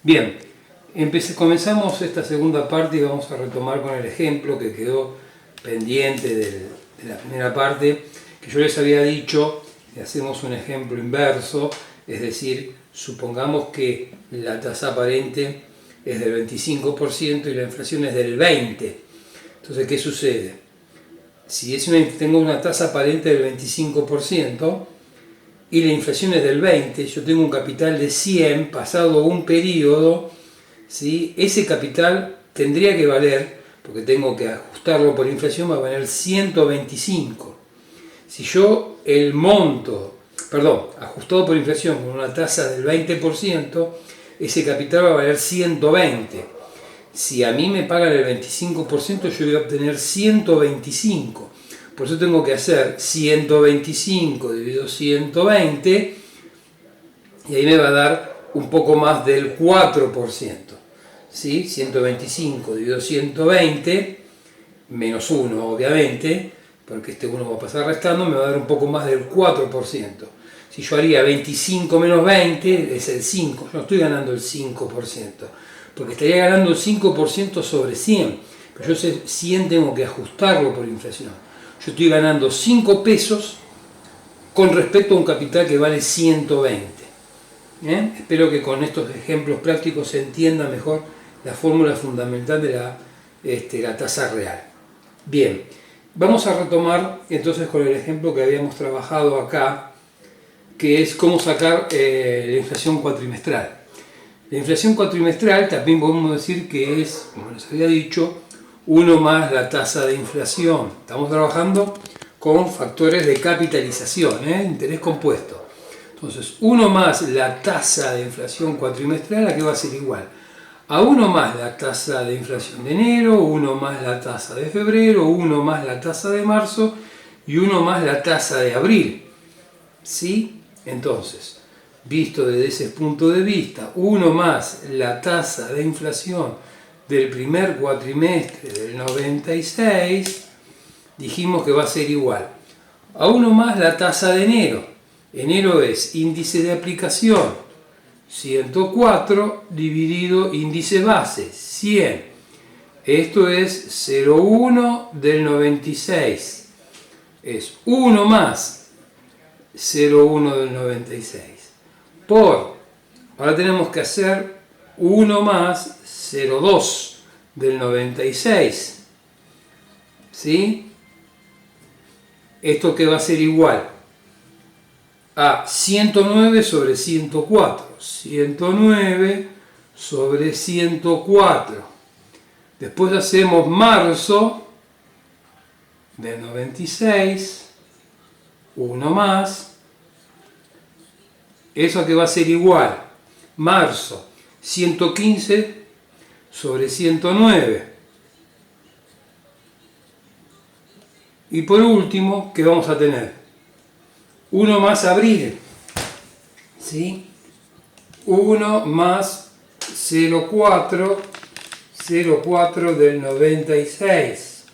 Bien, comenzamos esta segunda parte y vamos a retomar con el ejemplo que quedó pendiente de la primera parte, que yo les había dicho que hacemos un ejemplo inverso, es decir, supongamos que la tasa aparente es del 25% y la inflación es del 20%. Entonces, ¿qué sucede? Si tengo una tasa aparente del 25%, y la inflación es del 20%, yo tengo un capital de 100, pasado un periodo, ¿sí? Ese capital tendría que valer, porque tengo que ajustarlo por inflación, va a valer 125. Si yo el monto, ajustado por inflación con una tasa del 20%, ese capital va a valer 120. Si a mí me pagan el 25%, yo voy a obtener 125. Por eso tengo que hacer 125 dividido 120 y ahí me va a dar un poco más del 4%. ¿Sí? 125 dividido 120 menos 1, obviamente, porque este 1 va a pasar restando, me va a dar un poco más del 4%. Si yo haría 25 menos 20, es el 5. Yo no estoy ganando el 5%, porque estaría ganando el 5% sobre 100. Pero yo 100 tengo que ajustarlo por inflación. Yo estoy ganando 5 pesos con respecto a un capital que vale 120. Espero que con estos ejemplos prácticos se entienda mejor la fórmula fundamental de la tasa real. Bien, vamos a retomar entonces con el ejemplo que habíamos trabajado acá, que es cómo sacar la inflación cuatrimestral. La inflación cuatrimestral también podemos decir que es, como les había dicho, 1 más la tasa de inflación. Estamos trabajando con factores de capitalización, interés compuesto. Entonces, 1 más la tasa de inflación cuatrimestral, ¿a qué va a ser igual? A 1 más la tasa de inflación de enero, 1 más la tasa de febrero, 1 más la tasa de marzo y 1 más la tasa de abril. ¿Sí? Entonces, visto desde ese punto de vista, 1 más la tasa de inflación del primer cuatrimestre del 96, dijimos que va a ser igual a 1 más la tasa de enero. Enero es índice de aplicación, 104 dividido índice base, 100. Esto es 0,1 del 96. Es 1 más 0,1 del 96. Ahora tenemos que hacer 1 más 0,2 del 96. ¿Sí? Esto que va a ser igual a 109 sobre 104. 109 sobre 104. Después hacemos marzo del 96. 1 más. Eso que va a ser igual. Marzo, 115 sobre 109. Y por último, ¿qué vamos a tener? 1 más abril. ¿Sí? 1 más 0,4. 0,4 del 96.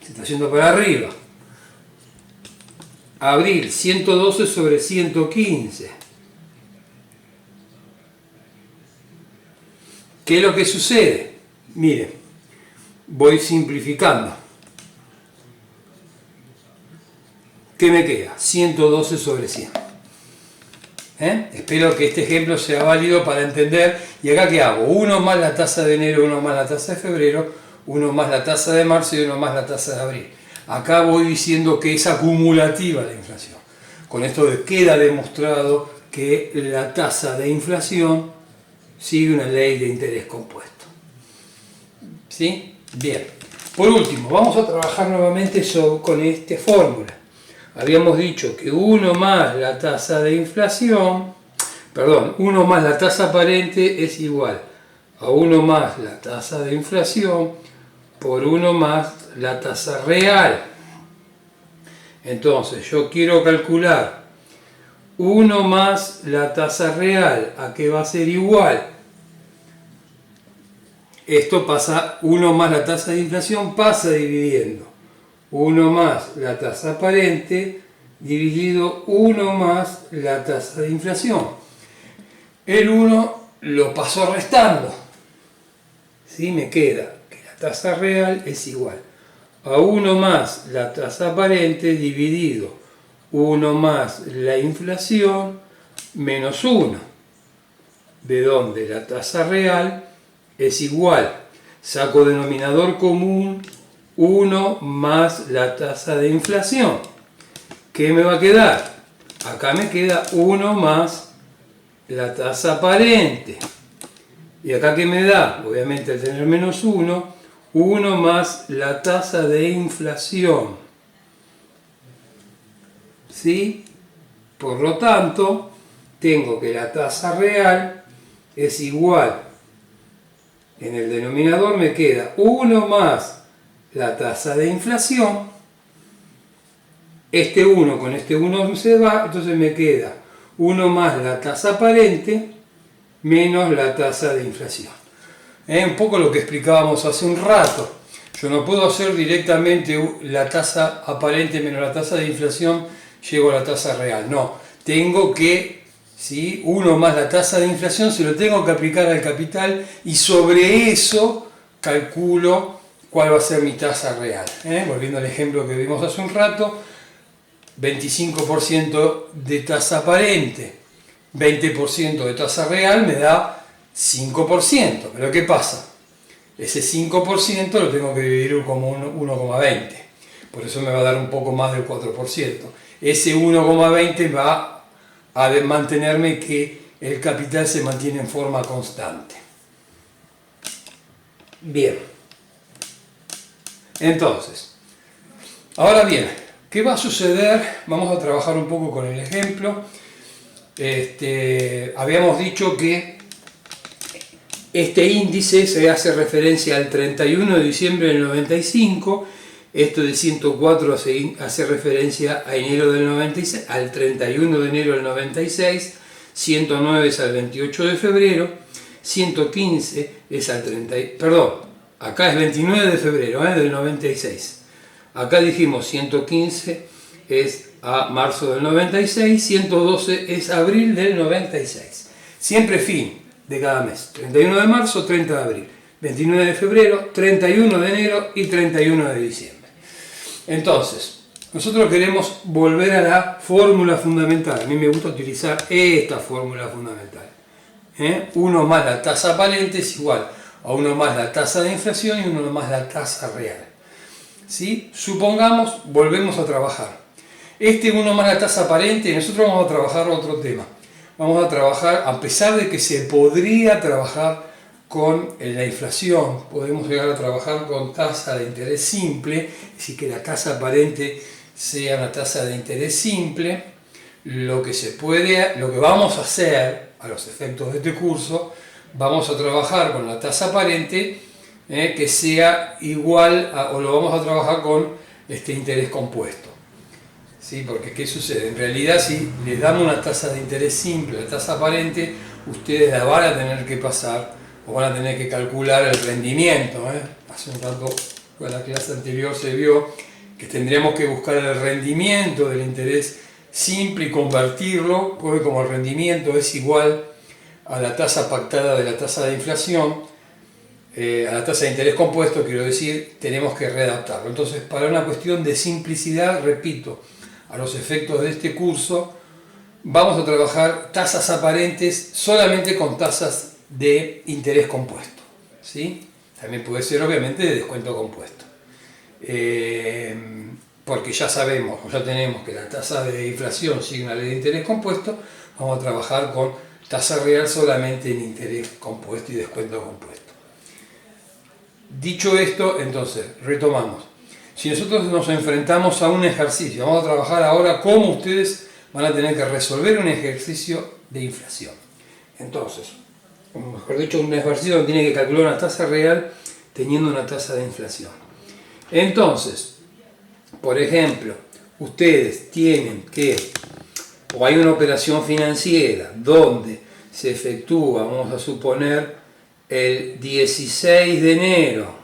Se está yendo para arriba. Abril, 112 sobre 115. ¿Qué es lo que sucede? Miren, voy simplificando. ¿Qué me queda? 112 sobre 100. Espero que este ejemplo sea válido para entender. ¿Y acá qué hago? 1 más la tasa de enero, 1 más la tasa de febrero, 1 más la tasa de marzo y 1 más la tasa de abril. Acá voy diciendo que es acumulativa la inflación. Con esto queda demostrado que la tasa de inflación sigue una ley de interés compuesto. ¿Sí? Bien. Por último, vamos a trabajar nuevamente con esta fórmula. Habíamos dicho que 1 más la tasa de inflación, 1 más la tasa aparente es igual a 1 más la tasa de inflación por 1 más la tasa real. Entonces, yo quiero calcular 1 más la tasa real, ¿a qué va a ser igual? Esto pasa, 1 más la tasa de inflación pasa dividiendo 1 más la tasa aparente dividido 1 más la tasa de inflación. El 1 lo paso restando. ¿Sí? Me queda que la tasa real es igual a 1 más la tasa aparente dividido 1 más la inflación menos 1, de donde la tasa real es igual, saco denominador común, 1 más la tasa de inflación. ¿Qué me va a quedar? Acá me queda 1 más la tasa aparente. ¿Y acá qué me da? Obviamente al tener menos 1, 1 más la tasa de inflación. ¿Sí? Por lo tanto, tengo que la tasa real es igual. En el denominador me queda 1 más la tasa de inflación. Este 1 con este 1 se va, entonces me queda 1 más la tasa aparente menos la tasa de inflación. Un poco lo que explicábamos hace un rato. Yo no puedo hacer directamente la tasa aparente menos la tasa de inflación, llego a la tasa real. No, tengo que, ¿sí? 1 más la tasa de inflación se lo tengo que aplicar al capital y sobre eso calculo cuál va a ser mi tasa real. Volviendo al ejemplo que vimos hace un rato, 25% de tasa aparente, 20% de tasa real me da 5%, pero ¿qué pasa? Ese 5% lo tengo que dividir como 1,20, por eso me va a dar un poco más del 4%. Ese 1,20 va a mantenerme que el capital se mantiene en forma constante. Bien, entonces, ahora bien, ¿qué va a suceder? Vamos a trabajar un poco con el ejemplo. Habíamos dicho que este índice se hace referencia al 31 de diciembre del 95, esto de 104 hace referencia a enero del 96, al 31 de enero del 96, 109 es al 28 de febrero, 115 es al 30, perdón, acá es 29 de febrero del 96, acá dijimos 115 es a marzo del 96, 112 es abril del 96, siempre fin de cada mes, 31 de marzo, 30 de abril, 29 de febrero, 31 de enero y 31 de diciembre. Entonces, nosotros queremos volver a la fórmula fundamental. A mí me gusta utilizar esta fórmula fundamental. 1 más la tasa aparente es igual a 1 más la tasa de inflación y 1 más la tasa real. ¿Sí? Supongamos, volvemos a trabajar. Este 1 más la tasa aparente, nosotros vamos a trabajar otro tema. Vamos a trabajar, a pesar de que se podría trabajar con la inflación, podemos llegar a trabajar con tasa de interés simple, es decir, que la tasa aparente sea una tasa de interés simple. Lo que vamos a hacer, a los efectos de este curso, vamos a trabajar con la tasa aparente que sea igual o lo vamos a trabajar con este interés compuesto. ¿Sí? Porque ¿qué sucede? En realidad, si les damos una tasa de interés simple, la tasa aparente, ustedes la van a tener que pasar o van a tener que calcular el rendimiento. Hace un rato, en la clase anterior se vio que tendríamos que buscar el rendimiento del interés simple y convertirlo, porque como el rendimiento es igual a la tasa pactada de la tasa de inflación, a la tasa de interés compuesto, quiero decir, tenemos que readaptarlo. Entonces, para una cuestión de simplicidad, repito, a los efectos de este curso, vamos a trabajar tasas aparentes solamente con tasas de interés compuesto. ¿Sí? También puede ser, obviamente, de descuento compuesto. Porque ya sabemos, o ya tenemos que la tasa de inflación sigue una ley de interés compuesto, vamos a trabajar con tasa real solamente en interés compuesto y descuento compuesto. Dicho esto, entonces, retomamos. Si nosotros nos enfrentamos a un ejercicio, vamos a trabajar ahora cómo ustedes van a tener que resolver un ejercicio de inflación. Entonces, o mejor dicho, un ejercicio donde tiene que calcular una tasa real teniendo una tasa de inflación. Entonces, por ejemplo, ustedes tienen que, o hay una operación financiera donde se efectúa, vamos a suponer, el 16 de enero,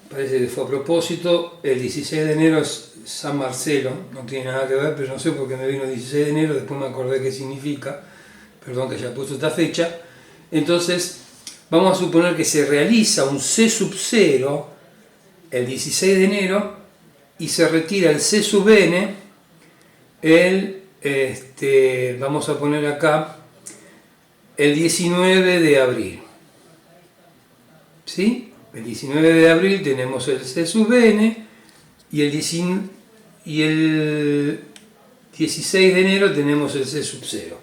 parece que fue a propósito, el 16 de enero es San Marcelo, no tiene nada que ver, pero no sé por qué me vino el 16 de enero, después me acordé qué significa, perdón que haya puesto esta fecha. Entonces vamos a suponer que se realiza un C sub 0 el 16 de enero y se retira el C sub n vamos a poner acá el 19 de abril. ¿Sí? El 19 de abril tenemos el C sub n y el 16 de enero tenemos el C sub 0.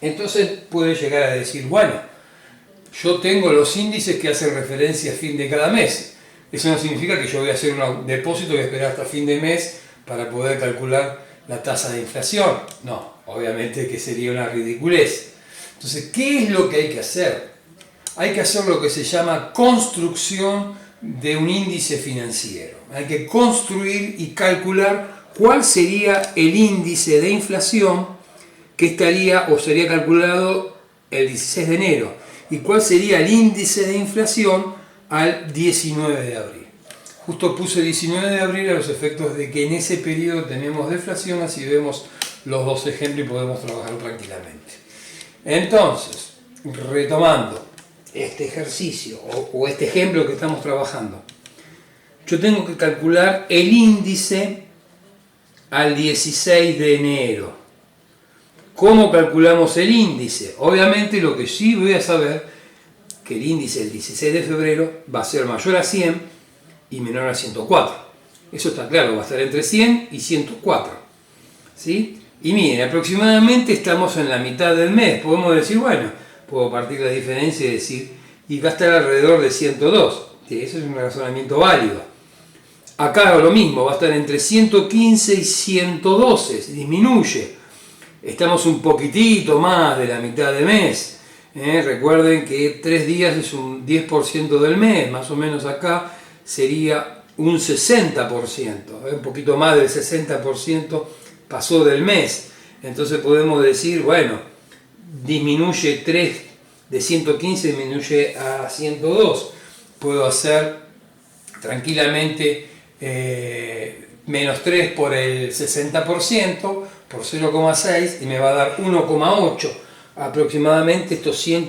Entonces puede llegar a decir, bueno, yo tengo los índices que hacen referencia a fin de cada mes. Eso no significa que yo voy a hacer un depósito y voy a esperar hasta fin de mes para poder calcular la tasa de inflación. No, obviamente que sería una ridiculez. Entonces, ¿qué es lo que hay que hacer? Hay que hacer lo que se llama construcción de un índice financiero. Hay que construir y calcular cuál sería el índice de inflación que estaría o sería calculado el 16 de enero y cuál sería el índice de inflación al 19 de abril. Justo puse 19 de abril a los efectos de que en ese periodo tenemos deflación, así vemos los dos ejemplos y podemos trabajar tranquilamente. Entonces, retomando este ejercicio o este ejemplo que estamos trabajando, yo tengo que calcular el índice al 16 de enero. ¿Cómo calculamos el índice? Obviamente lo que sí voy a saber que el índice del 16 de febrero va a ser mayor a 100 y menor a 104. Eso está claro, va a estar entre 100 y 104. ¿Sí? Y miren, aproximadamente estamos en la mitad del mes. Podemos decir, bueno, puedo partir la diferencia y decir, y va a estar alrededor de 102. Sí, eso es un razonamiento válido. Acá lo mismo, va a estar entre 115 y 112, disminuye. Estamos un poquitito más de la mitad del mes. Recuerden que 3 días es un 10% del mes, más o menos acá sería un 60%, un poquito más del 60% pasó del mes. Entonces podemos decir, bueno, disminuye 3 de 115, disminuye a 102. Puedo hacer tranquilamente menos 3 por el 60%, por 0,6 y me va a dar 1,8. Aproximadamente estos 100